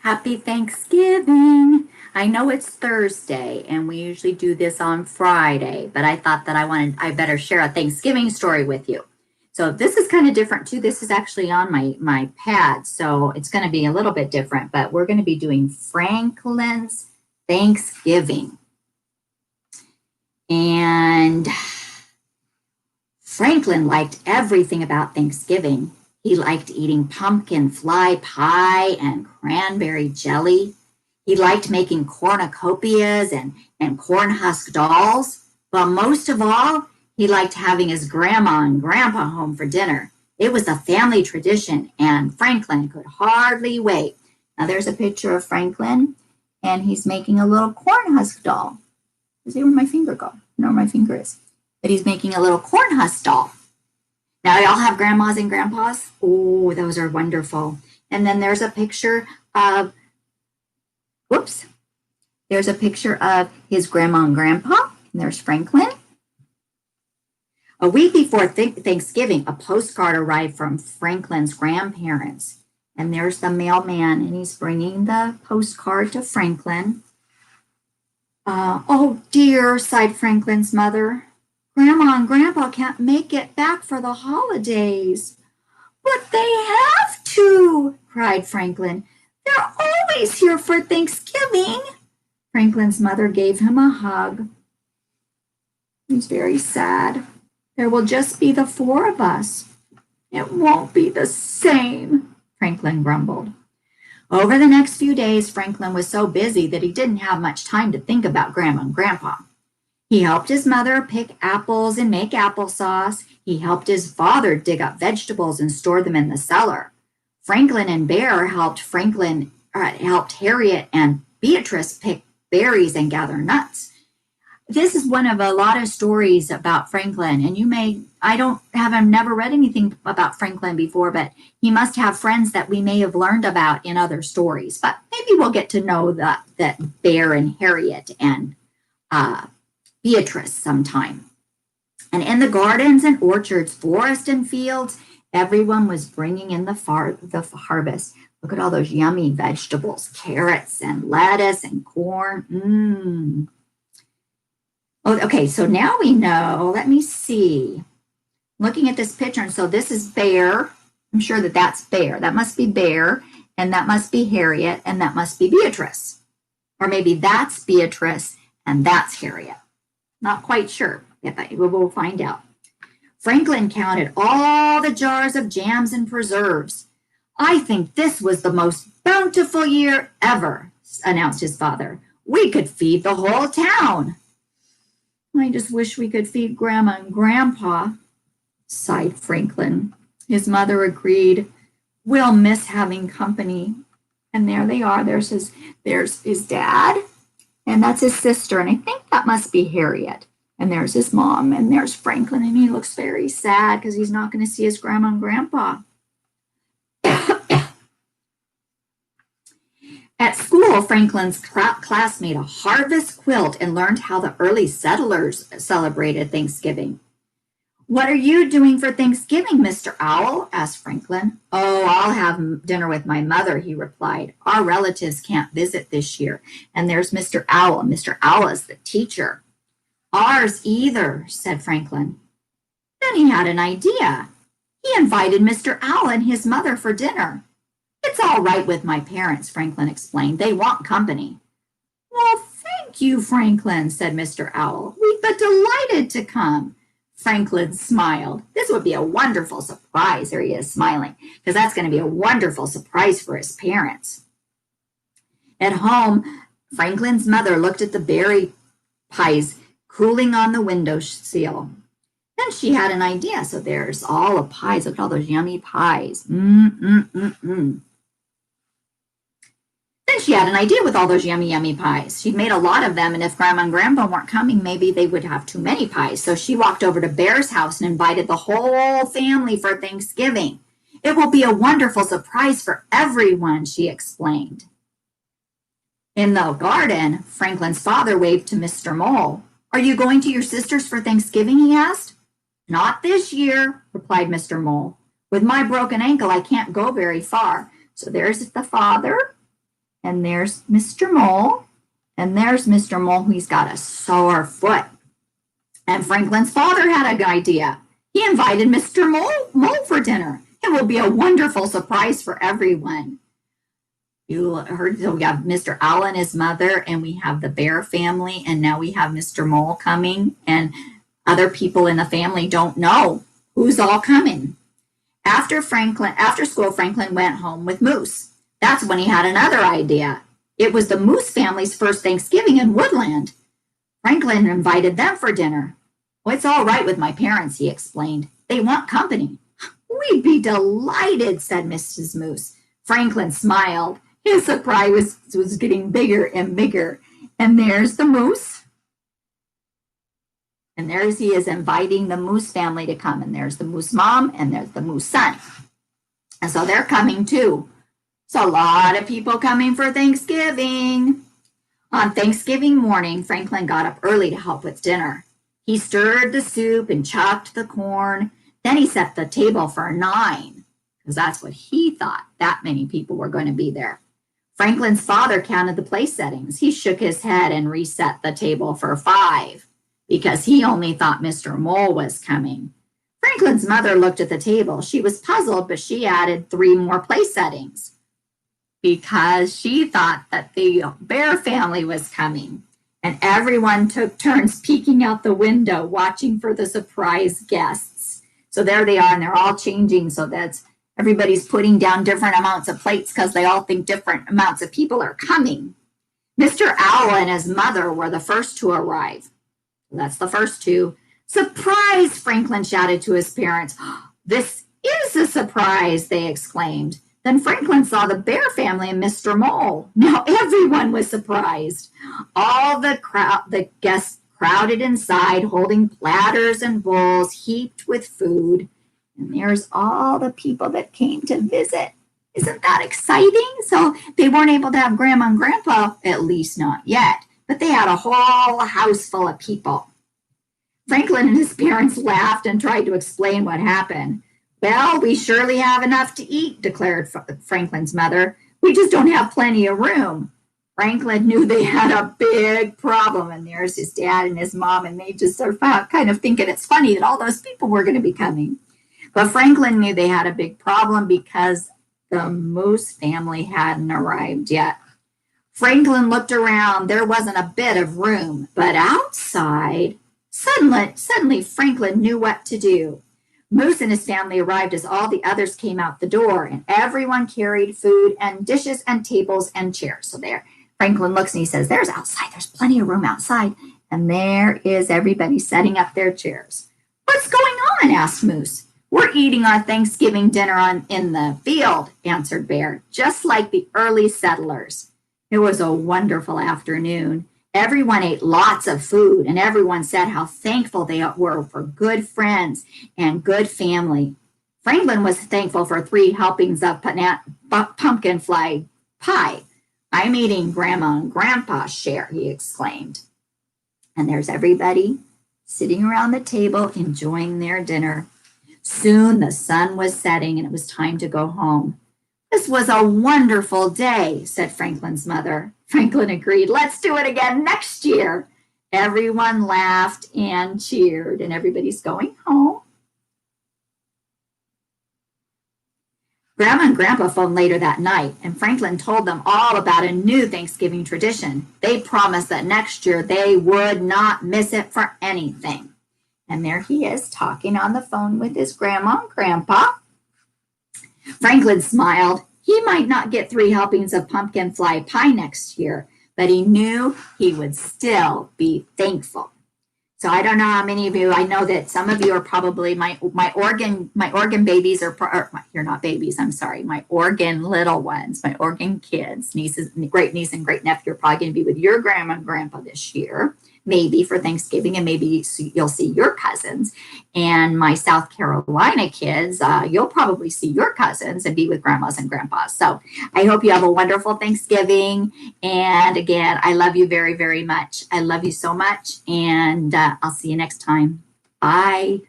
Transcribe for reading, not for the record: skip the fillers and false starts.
Happy Thanksgiving. I know it's Thursday and we usually do this on Friday, but I thought that I better share a Thanksgiving story with you. So this is kind of different too. This is actually on my pad, so it's going to be a little bit different, but we're going to be doing Franklin's Thanksgiving. And Franklin liked everything about Thanksgiving. He liked eating pumpkin fly pie and cranberry jelly. He liked making cornucopias and corn husk dolls. But most of all, he liked having his grandma and grandpa home for dinner. It was a family tradition, and Franklin could hardly wait. Now there's a picture of Franklin, and he's making a little corn husk doll. See where my finger go? I know where my finger is. But he's making a little corn husk doll. Now, y'all have grandmas and grandpas? Oh, those are wonderful. And then there's a picture of, there's a picture of his grandma and grandpa. And there's Franklin. A week before Thanksgiving, a postcard arrived from Franklin's grandparents. And there's the mailman, and he's bringing the postcard to Franklin. Oh dear, sighed Franklin's mother. Grandma and Grandpa can't make it back for the holidays. But they have to, cried Franklin. They're always here for Thanksgiving. Franklin's mother gave him a hug. He's very sad. There will just be the four of us. It won't be the same, Franklin grumbled. Over the next few days, Franklin was so busy that he didn't have much time to think about Grandma and Grandpa. He helped his mother pick apples and make applesauce. He helped his father dig up vegetables and store them in the cellar. Franklin and Bear helped Harriet and Beatrice pick berries and gather nuts. This is one of a lot of stories about Franklin, and I've never read anything about Franklin before, but he must have friends that we may have learned about in other stories. But maybe we'll get to know that Bear and Harriet and Beatrice sometime. And in the gardens and orchards, forests and fields, everyone was bringing in the harvest. Look at all those yummy vegetables, carrots and lettuce and corn. Oh, okay, so now we know. Let me see. Looking at this picture, and so this is Bear. I'm sure that's Bear. That must be Bear, and that must be Harriet, and that must be Beatrice. Or maybe that's Beatrice, and that's Harriet. Not quite sure. We'll find out. Franklin counted all the jars of jams and preserves. I think this was the most bountiful year ever, announced his father. We could feed the whole town. I just wish we could feed Grandma and Grandpa, sighed Franklin. His mother agreed. We'll miss having company. And there they are. There's his dad. And that's his sister, and I think that must be Harriet. And there's his mom, and there's Franklin, and he looks very sad because he's not going to see his grandma and grandpa. At school, Franklin's class made a harvest quilt and learned how the early settlers celebrated Thanksgiving. What are you doing for Thanksgiving, Mr. Owl? Asked Franklin. Oh, I'll have dinner with my mother, he replied. Our relatives can't visit this year. And there's Mr. Owl. Mr. Owl is the teacher. Ours either, said Franklin. Then he had an idea. He invited Mr. Owl and his mother for dinner. It's all right with my parents, Franklin explained. They want company. Well, thank you, Franklin, said Mr. Owl. We'd be delighted to come. Franklin smiled. This would be a wonderful surprise. There he is smiling, because that's going to be a wonderful surprise for his parents. At home, Franklin's mother looked at the berry pies cooling on the windowsill. Then she had an idea. So there's all the pies. Look at all those yummy pies. Then she had an idea with all those yummy, yummy pies. She'd made a lot of them, and if Grandma and Grandpa weren't coming, maybe they would have too many pies. So she walked over to Bear's house and invited the whole family for Thanksgiving. It will be a wonderful surprise for everyone, she explained. In the garden, Franklin's father waved to Mr. Mole. Are you going to your sister's for Thanksgiving, he asked. Not this year, replied Mr. Mole. With my broken ankle, I can't go very far. So there's the father. And there's Mr. Mole. And there's Mr. Mole. He's got a sore foot. And Franklin's father had a good idea. He invited Mr. Mole for dinner. It will be a wonderful surprise for everyone. You heard, so we have Mr. Owl and his mother, and we have the bear family, and now we have Mr. Mole coming, and other people in the family don't know who's all coming. After school, Franklin went home with Moose. That's when he had another idea. It was the Moose family's first Thanksgiving in Woodland. Franklin invited them for dinner. Well, it's all right with my parents, he explained. They want company. We'd be delighted, said Mrs. Moose. Franklin smiled. His surprise was getting bigger and bigger. And there's the Moose. And there's he is inviting the Moose family to come. And there's the Moose mom and there's the Moose son. And so they're coming too. So a lot of people coming for Thanksgiving. On Thanksgiving morning, Franklin got up early to help with dinner. He stirred the soup and chopped the corn. Then he set the table for 9, because that's what he thought, that many people were going to be there. Franklin's father counted the place settings. He shook his head and reset the table for 5, because he only thought Mr. Mole was coming. Franklin's mother looked at the table. She was puzzled, but she added 3 more place settings, because she thought that the bear family was coming. And everyone took turns peeking out the window, watching for the surprise guests. So there they are, and they're all changing. So that's everybody's putting down different amounts of plates because they all think different amounts of people are coming. Mr. Owl and his mother were the first to arrive. That's the first 2. Surprise, Franklin shouted to his parents. This is a surprise, they exclaimed. Then Franklin saw the bear family and Mr. Mole. Now everyone was surprised. All the guests crowded inside, holding platters and bowls heaped with food. And there's all the people that came to visit. Isn't that exciting? So they weren't able to have Grandma and Grandpa, at least not yet, but they had a whole house full of people. Franklin and his parents laughed and tried to explain what happened. Well, we surely have enough to eat, declared Franklin's mother. We just don't have plenty of room. Franklin knew they had a big problem, and there's his dad and his mom, and they just are kind of thinking it's funny that all those people were going to be coming. But Franklin knew they had a big problem because the Moose family hadn't arrived yet. Franklin looked around. There wasn't a bit of room, but outside, suddenly Franklin knew what to do. Moose and his family arrived as all the others came out the door, and everyone carried food and dishes and tables and chairs. So there, Franklin looks and he says, there's plenty of room outside. And there is everybody setting up their chairs. What's going on? Asked Moose. We're eating our Thanksgiving dinner in the field, answered Bear, just like the early settlers. It was a wonderful afternoon. Everyone ate lots of food, and everyone said how thankful they were for good friends and good family. Franklin was thankful for 3 helpings of pumpkin fly pie. I'm eating Grandma and Grandpa's share, he exclaimed. And there's everybody sitting around the table enjoying their dinner. Soon the sun was setting, and it was time to go home. This was a wonderful day, said Franklin's mother. Franklin agreed. Let's do it again next year. Everyone laughed and cheered, and everybody's going home. Grandma and Grandpa phoned later that night, and Franklin told them all about a new Thanksgiving tradition. They promised that next year they would not miss it for anything. And there he is talking on the phone with his Grandma and Grandpa. Franklin smiled. He might not get 3 helpings of pumpkin fly pie next year, but he knew he would still be thankful. So I don't know how many of you, I know that some of you are probably my organ babies, you're not babies, I'm sorry, my organ little ones, my organ kids, nieces, great niece and great nephew are probably going to be with your grandma and grandpa this year, maybe for Thanksgiving, and maybe you'll see your cousins. And my South Carolina kids, you'll probably see your cousins and be with grandmas and grandpas. So I hope you have a wonderful Thanksgiving. And again, I love you very, very much. I love you so much. And I'll see you next time. Bye.